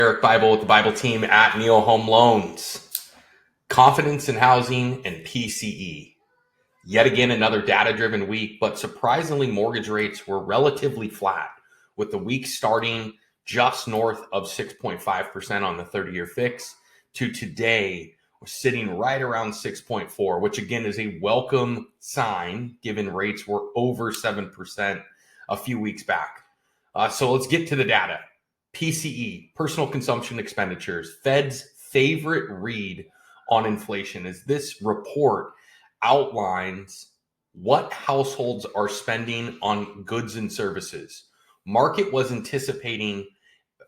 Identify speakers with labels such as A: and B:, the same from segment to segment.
A: Eric Bible with the Bible team at Neo Home Loans. Confidence in housing and PCE. Yet again, another data-driven week, but surprisingly, mortgage rates were relatively flat, with the week starting just north of 6.5% on the 30-year fix to today, we're sitting right around 6.4, which again is a welcome sign given rates were over 7% a few weeks back. So let's get to the data. PCE, personal consumption expenditures, Fed's favorite read on inflation, as this report outlines what households are spending on goods and services. Market was anticipating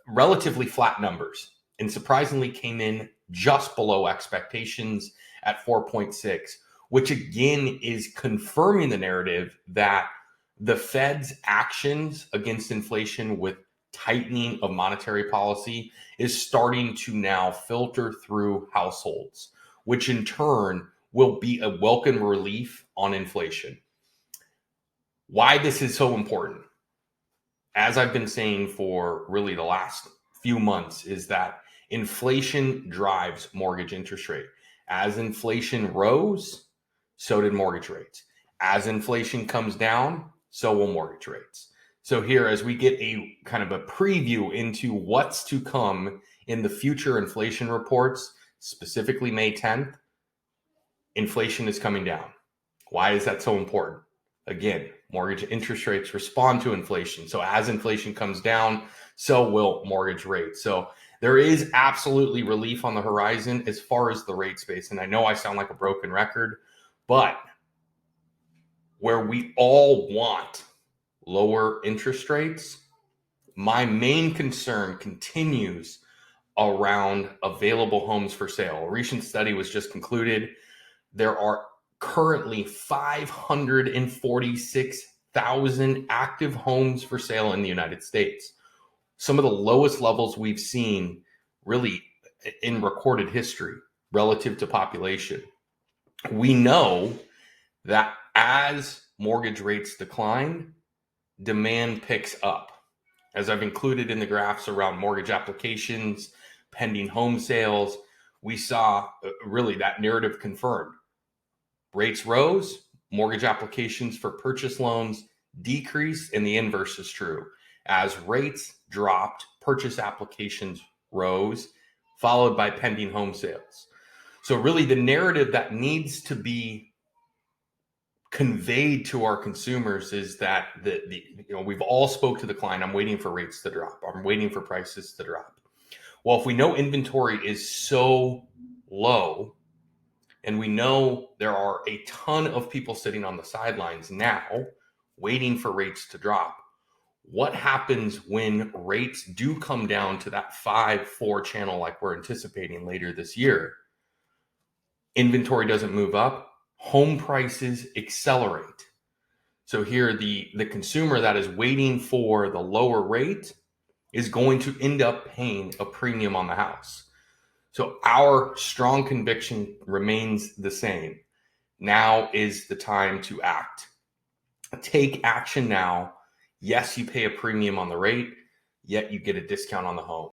A: relatively flat numbers and surprisingly came in just below expectations at 4.6, which again is confirming the narrative that the Fed's actions against inflation with tightening of monetary policy is starting to now filter through households, which in turn will be a welcome relief on inflation. Why this is so important, as I've been saying for really the last few months, is that inflation drives mortgage interest rate. As inflation rose, so did mortgage rates. As inflation comes down, so will mortgage rates. So here, as we get a kind of a preview into what's to come in the future inflation reports, specifically May 10th, inflation is coming down. Why is that so important? Again, mortgage interest rates respond to inflation. So as inflation comes down, so will mortgage rates. So there is absolutely relief on the horizon as far as the rate space. And I know I sound like a broken record, but where we all want lower interest rates, my main concern continues around available homes for sale. A recent study was just concluded. There are currently 546,000 active homes for sale in the United States. Some of the lowest levels we've seen really in recorded history relative to population. We know that as mortgage rates decline, demand picks up. As I've included in the graphs around mortgage applications, pending home sales, we saw really that narrative confirmed. Rates rose, mortgage applications for purchase loans decreased, and the inverse is true. As rates dropped, purchase applications rose, followed by pending home sales. So really the narrative that needs to be conveyed to our consumers is that we've all spoke to the client. I'm waiting for rates to drop. I'm waiting for prices to drop. Well, if we know inventory is so low, and we know there are a ton of people sitting on the sidelines now waiting for rates to drop, what happens when rates do come down to that 5-4 channel like we're anticipating later this year? Inventory doesn't move up. Home prices accelerate. So here, the consumer that is waiting for the lower rate is going to end up paying a premium on the house. So our strong conviction remains the same. Now is the time to act. Take action now. Yes, you pay a premium on the rate, yet you get a discount on the home.